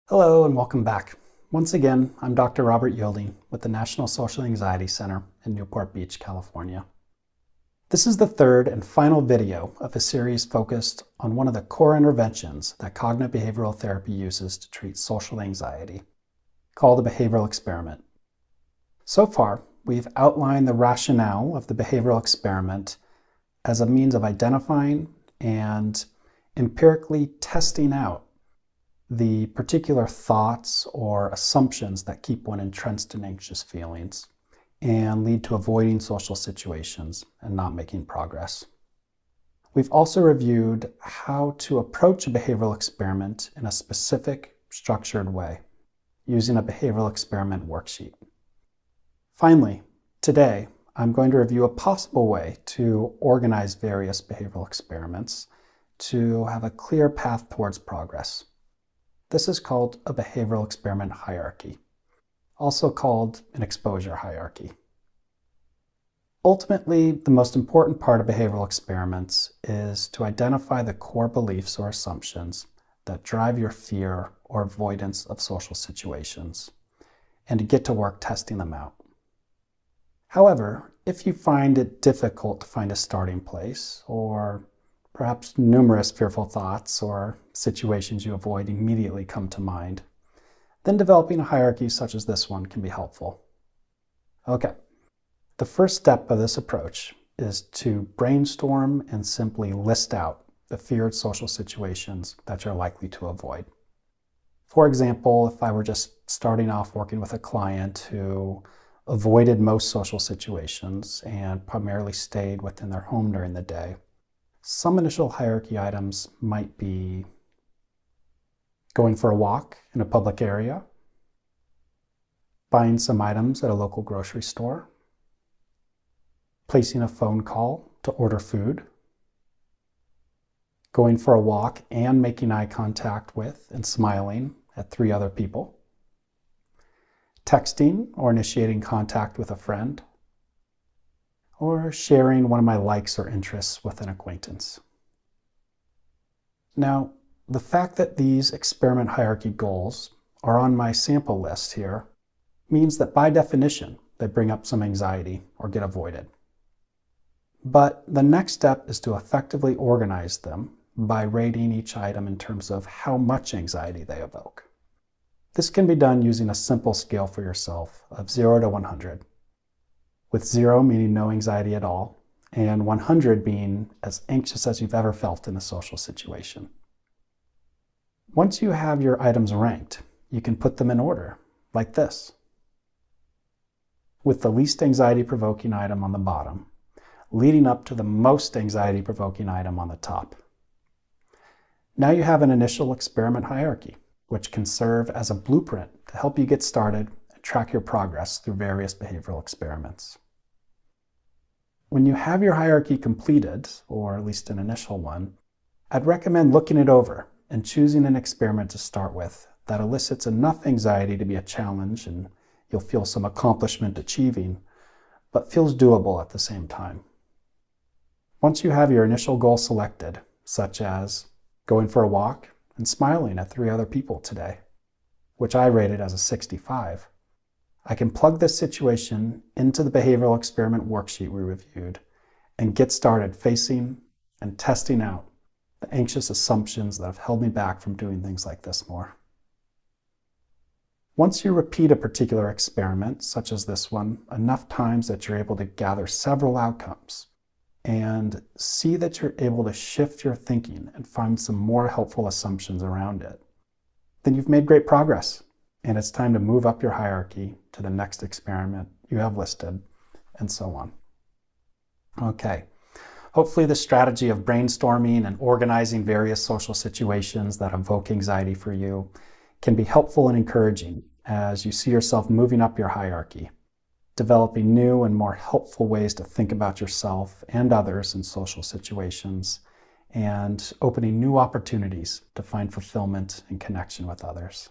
Hello and welcome back. Once again, I'm Dr. Robert Yielding with the National Social Anxiety Center in Newport Beach, California. This is the third and final video of a series focused on one of the core interventions that cognitive behavioral therapy uses to treat social anxiety, called a behavioral experiment. So far, we've outlined the rationale of the behavioral experiment as a means of identifying and empirically testing out the particular thoughts or assumptions that keep one entrenched in anxious feelings and lead to avoiding social situations and not making progress. We've also reviewed how to approach a behavioral experiment in a specific, structured way, using a behavioral experiment worksheet. Finally, today, I'm going to review a possible way to organize various behavioral experiments to have a clear path towards progress. This is called a behavioral experiment hierarchy, also called an exposure hierarchy. Ultimately, the most important part of behavioral experiments is to identify the core beliefs or assumptions that drive your fear or avoidance of social situations, and to get to work testing them out. However, if you find it difficult to find a starting place, or perhaps numerous fearful thoughts or situations you avoid immediately come to mind, then developing a hierarchy such as this one can be helpful. Okay, the first step of this approach is to brainstorm and simply list out the feared social situations that you're likely to avoid. For example, if I were just starting off working with a client who avoided most social situations and primarily stayed within their home during the day, some initial hierarchy items might be going for a walk in a public area, buying some items at a local grocery store, placing a phone call to order food, going for a walk and making eye contact with and smiling at 3 other people, texting or initiating contact with a friend, or sharing one of my likes or interests with an acquaintance. Now, the fact that these experiment hierarchy goals are on my sample list here means that by definition, they bring up some anxiety or get avoided. But the next step is to effectively organize them by rating each item in terms of how much anxiety they evoke. This can be done using a simple scale for yourself of 0 to 100. With 0 meaning no anxiety at all, and 100 being as anxious as you've ever felt in a social situation. Once you have your items ranked, you can put them in order, like this, with the least anxiety-provoking item on the bottom, leading up to the most anxiety-provoking item on the top. Now you have an initial experiment hierarchy, which can serve as a blueprint to help you get started and track your progress through various behavioral experiments. When you have your hierarchy completed, or at least an initial one, I'd recommend looking it over and choosing an experiment to start with that elicits enough anxiety to be a challenge and you'll feel some accomplishment achieving, but feels doable at the same time. Once you have your initial goal selected, such as going for a walk and smiling at 3 other people today, which I rated as a 65, I can plug this situation into the behavioral experiment worksheet we reviewed and get started facing and testing out the anxious assumptions that have held me back from doing things like this more. Once you repeat a particular experiment, such as this one, enough times that you're able to gather several outcomes and see that you're able to shift your thinking and find some more helpful assumptions around it, then you've made great progress. And it's time to move up your hierarchy to the next experiment you have listed, and so on. Okay, hopefully the strategy of brainstorming and organizing various social situations that evoke anxiety for you can be helpful and encouraging as you see yourself moving up your hierarchy, developing new and more helpful ways to think about yourself and others in social situations, and opening new opportunities to find fulfillment and connection with others.